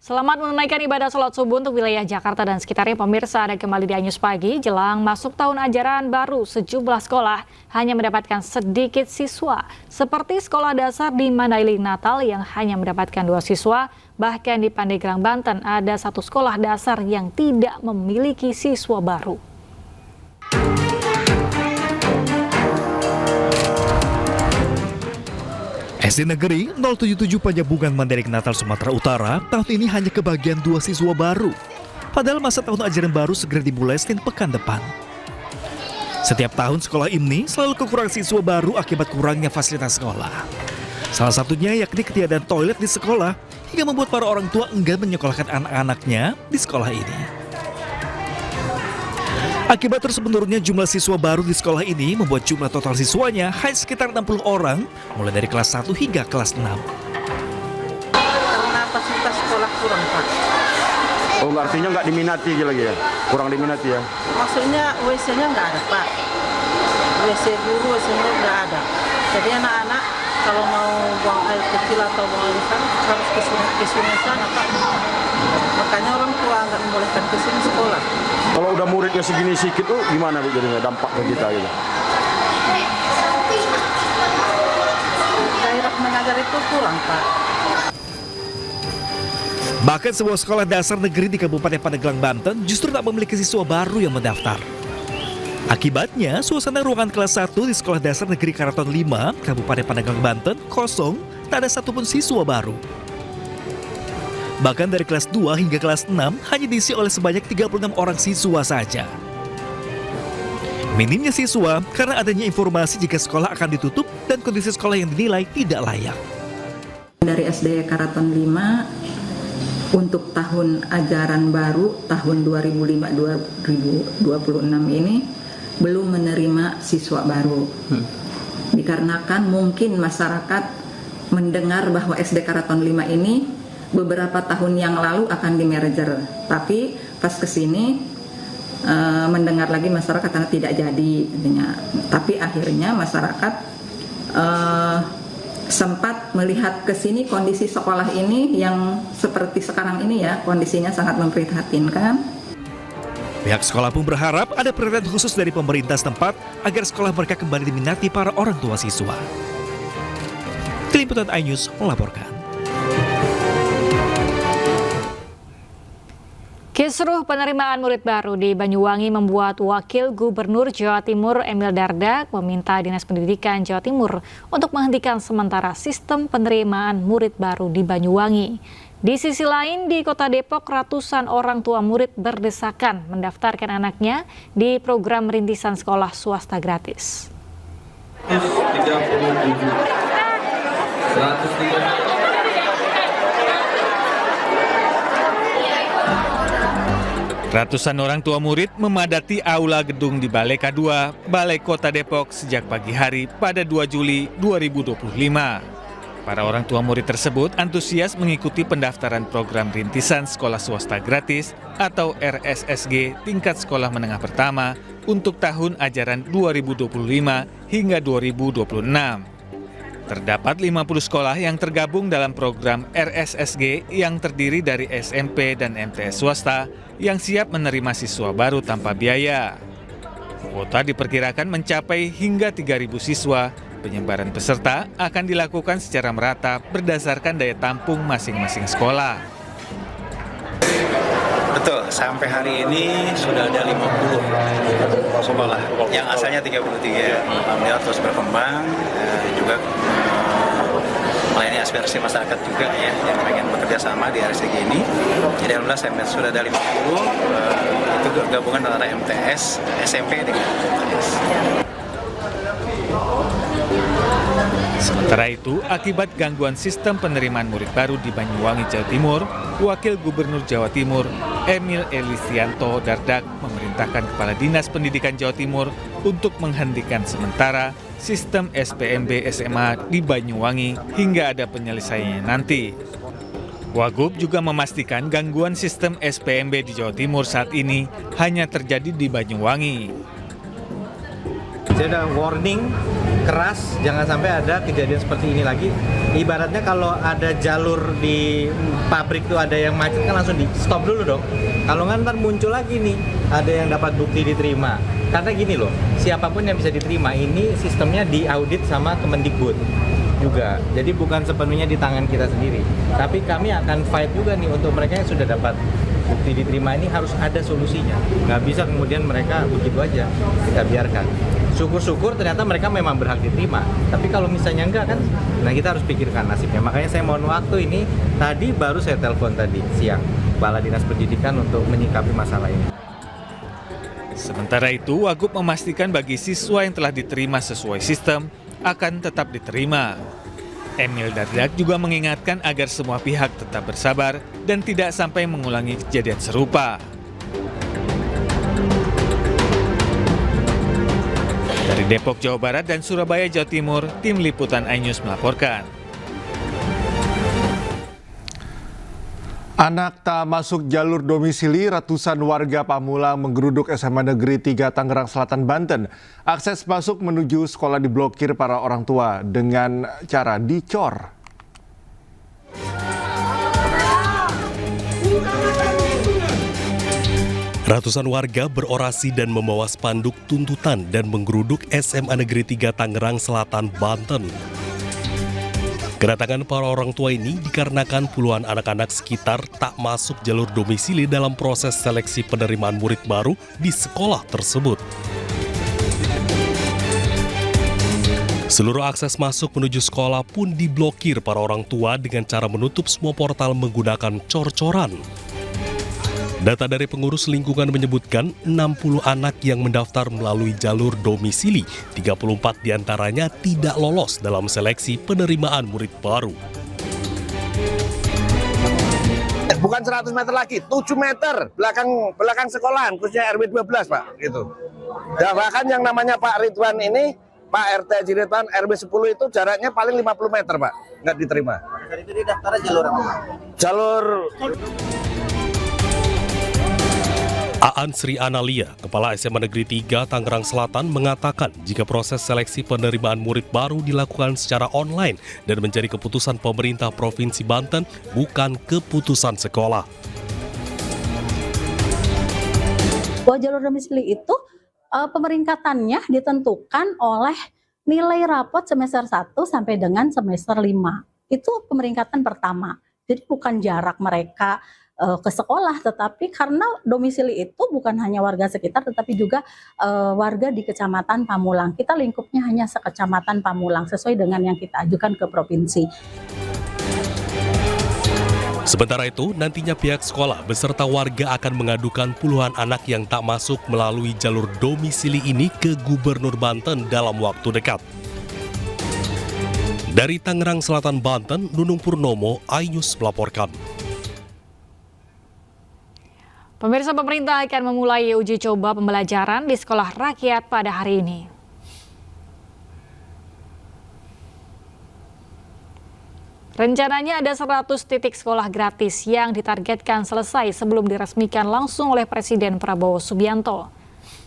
Selamat menunaikan ibadah sholat subuh untuk wilayah Jakarta dan sekitarnya. Pemirsa, ada kembali di Anyus Pagi. Jelang masuk tahun ajaran baru, sejumlah sekolah hanya mendapatkan sedikit siswa. Seperti sekolah dasar di Mandailing Natal yang hanya mendapatkan 2 siswa. Bahkan di Pandeglang, Banten ada 1 sekolah dasar yang tidak memiliki siswa baru. SD Negeri 077 Panjabungan Mandailing Natal, Sumatera Utara tahun ini hanya kebagian 2 siswa baru. Padahal masa tahun ajaran baru segera dimulai Senin pekan depan. Setiap tahun sekolah ini selalu kekurangan siswa baru akibat kurangnya fasilitas sekolah. Salah satunya yakni ketiadaan toilet di sekolah hingga membuat para orang tua enggan menyekolahkan anak-anaknya di sekolah ini. Akibat terus menurunnya jumlah siswa baru di sekolah ini membuat jumlah total siswanya hanya sekitar 60 orang, mulai dari kelas 1 hingga kelas 6. Karena fasilitas sekolah kurang, Pak. Oh, artinya nggak diminati lagi ya? Kurang diminati ya? Maksudnya WC-nya nggak ada, Pak. WC guru, WC-nya nggak ada. Jadi anak-anak kalau mau buang air kecil atau buang air besar harus ke sungai sana, Pak. Makanya orang tua nggak membolehkan ke sini sekolah. Kalau udah muridnya segini sedikit tuh gimana Bu jadinya dampak ke kita gitu? Gairah mengajar itu kurang, Pak. Bahkan sebuah sekolah dasar negeri di Kabupaten Pandeglang, Banten justru tak memiliki siswa baru yang mendaftar. Akibatnya, suasana ruangan kelas 1 di Sekolah Dasar Negeri Karaton 5, Kabupaten Pandeglang, Banten kosong, tak ada satupun siswa baru. Bahkan dari kelas 2 hingga kelas 6 hanya diisi oleh sebanyak 36 orang siswa saja. Minimnya siswa karena adanya informasi jika sekolah akan ditutup dan kondisi sekolah yang dinilai tidak layak. Dari SD Karaton 5 untuk tahun ajaran baru tahun 2005-2026 ini belum menerima siswa baru. Dikarenakan mungkin masyarakat mendengar bahwa SD Karaton 5 ini beberapa tahun yang lalu akan di-merger, tapi pas kesini mendengar lagi masyarakat karena tidak jadi, tapi akhirnya masyarakat sempat melihat ke sini kondisi sekolah ini yang seperti sekarang ini ya, kondisinya sangat memprihatinkan. Pihak sekolah pun berharap ada perhatian khusus dari pemerintah setempat agar sekolah mereka kembali diminati para orang tua siswa. Tim Liputan iNews melaporkan. Kisruh penerimaan murid baru di Banyuwangi membuat Wakil Gubernur Jawa Timur Emil Dardak meminta Dinas Pendidikan Jawa Timur untuk menghentikan sementara sistem penerimaan murid baru di Banyuwangi. Di sisi lain, di Kota Depok, ratusan orang tua murid berdesakan mendaftarkan anaknya di program rintisan sekolah swasta gratis. 137. Ratusan orang tua murid memadati aula gedung di Balai K2, Balai Kota Depok sejak pagi hari pada 2 Juli 2025. Para orang tua murid tersebut antusias mengikuti pendaftaran program rintisan sekolah swasta gratis atau RSSG tingkat sekolah menengah pertama untuk tahun ajaran 2025 hingga 2026. Terdapat 50 sekolah yang tergabung dalam program RSSG yang terdiri dari SMP dan MTS swasta yang siap menerima siswa baru tanpa biaya. Kuota diperkirakan mencapai hingga 3.000 siswa. Penyebaran peserta akan dilakukan secara merata berdasarkan daya tampung masing-masing sekolah. Betul, sampai hari ini sudah ada 50 sekolah yang asalnya 33. Alhamdulillah terus berkembang, juga melayani aspirasi masyarakat juga ya yang pengen bekerja sama di RSG ini. Jadi alhamdulillah sudah ada 50, itu gabungan antara MTS, SMP dengan MTS. Sementara itu, akibat gangguan sistem penerimaan murid baru di Banyuwangi, Jawa Timur, Wakil Gubernur Jawa Timur, Emil Elisianto Dardak, memerintahkan Kepala Dinas Pendidikan Jawa Timur untuk menghentikan sementara sistem SPMB SMA di Banyuwangi hingga ada penyelesaiannya nanti. Wagub juga memastikan gangguan sistem SPMB di Jawa Timur saat ini hanya terjadi di Banyuwangi. Jadi ada warning keras, jangan sampai ada kejadian seperti ini lagi. Ibaratnya kalau ada jalur di pabrik tuh ada yang macet kan langsung di stop dulu dong. Kalau nggak ntar muncul lagi nih, ada yang dapat bukti diterima. Karena gini loh, siapapun yang bisa diterima ini sistemnya diaudit sama Kemendikbud juga. Jadi bukan sepenuhnya di tangan kita sendiri. Tapi kami akan fight juga nih untuk mereka yang sudah dapat bukti diterima ini harus ada solusinya. Nggak bisa kemudian mereka begitu aja kita biarkan. Syukur-syukur ternyata mereka memang berhak diterima. Tapi kalau misalnya enggak kan, nah kita harus pikirkan nasibnya. Makanya saya mohon waktu ini, tadi baru saya telepon tadi siang Kepala Dinas Pendidikan untuk menyikapi masalah ini. Sementara itu, Wagub memastikan bagi siswa yang telah diterima sesuai sistem akan tetap diterima. Emil Dardak juga mengingatkan agar semua pihak tetap bersabar dan tidak sampai mengulangi kejadian serupa. Dari Depok, Jawa Barat dan Surabaya, Jawa Timur, Tim Liputan iNews melaporkan. Anak tak masuk jalur domisili, ratusan warga Pamulang menggeruduk SMA Negeri 3 Tangerang Selatan, Banten. Akses masuk menuju sekolah diblokir para orang tua dengan cara dicor. Ratusan warga berorasi dan membawa spanduk tuntutan dan menggeruduk SMA Negeri 3 Tangerang Selatan, Banten. Kedatangan para orang tua ini dikarenakan puluhan anak-anak sekitar tak masuk jalur domisili dalam proses seleksi penerimaan murid baru di sekolah tersebut. Seluruh akses masuk menuju sekolah pun diblokir para orang tua dengan cara menutup semua portal menggunakan cor-coran. Data dari pengurus lingkungan menyebutkan 60 anak yang mendaftar melalui jalur domisili, 34 diantaranya tidak lolos dalam seleksi penerimaan murid baru. Bukan 100 meter lagi, 7 meter belakang sekolahan, khususnya RW 12 Pak. Gitu. Dan bahkan yang namanya Pak Ridwan ini, Pak RT Ridwan RW 10 itu jaraknya paling 50 meter Pak, nggak diterima. Dari itu dia daftarnya jalur apa? Jalur Aan Sri Analia, Kepala SMA Negeri 3 Tangerang Selatan mengatakan jika proses seleksi penerimaan murid baru dilakukan secara online dan menjadi keputusan pemerintah Provinsi Banten, bukan keputusan sekolah. Bahwa jalur domisili itu pemeringkatannya ditentukan oleh nilai rapot semester 1 sampai dengan semester 5. Itu pemeringkatan pertama. Jadi bukan jarak mereka ke sekolah, tetapi karena domisili itu bukan hanya warga sekitar tetapi juga warga di Kecamatan Pamulang. Kita lingkupnya hanya sekecamatan Pamulang sesuai dengan yang kita ajukan ke provinsi. Sementara itu, nantinya pihak sekolah beserta warga akan mengadukan puluhan anak yang tak masuk melalui jalur domisili ini ke Gubernur Banten dalam waktu dekat. Dari Tangerang Selatan, Banten, Nunung Purnomo, iNews melaporkan. Pemirsa, pemerintah akan memulai uji coba pembelajaran di sekolah rakyat pada hari ini. Rencananya ada 100 titik sekolah gratis yang ditargetkan selesai sebelum diresmikan langsung oleh Presiden Prabowo Subianto.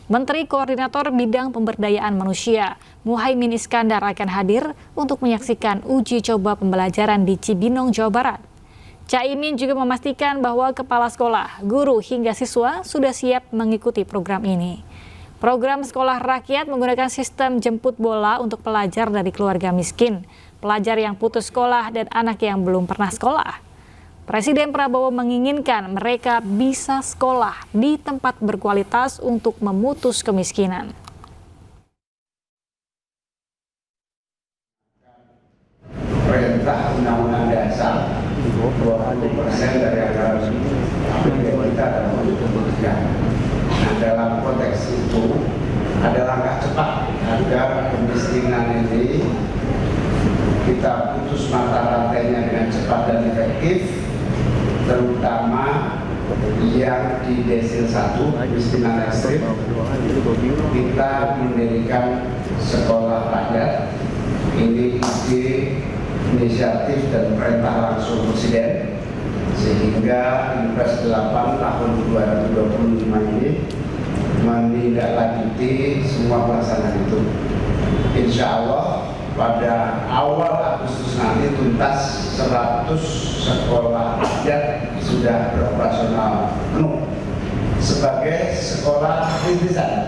Menteri Koordinator Bidang Pemberdayaan Manusia, Muhaimin Iskandar akan hadir untuk menyaksikan uji coba pembelajaran di Cibinong, Jawa Barat. Caimin juga memastikan bahwa kepala sekolah, guru hingga siswa sudah siap mengikuti program ini. Program sekolah rakyat menggunakan sistem jemput bola untuk pelajar dari keluarga miskin, pelajar yang putus sekolah, dan anak yang belum pernah sekolah. Presiden Prabowo menginginkan mereka bisa sekolah di tempat berkualitas untuk memutus kemiskinan. Perintah Undang-Undang Dasar 20% dari anggaran kita dalam pendidikan. Nah, dalam konteks itu ada langkah cepat agar kemiskinan ini kita putus mata rantainya dengan cepat dan efektif, terutama yang di desil 1 kemiskinan ekstrim. Kita mendirikan sekolah rakyat. Ini inisiatif dan perintah langsung Presiden, sehingga Impres 8 tahun 2025 ini menindaklanjuti semua pelaksanaan itu. insya Allah pada awal Agustus nanti tuntas 100 sekolah rakyat sudah beroperasional penuh sebagai sekolah rintisan.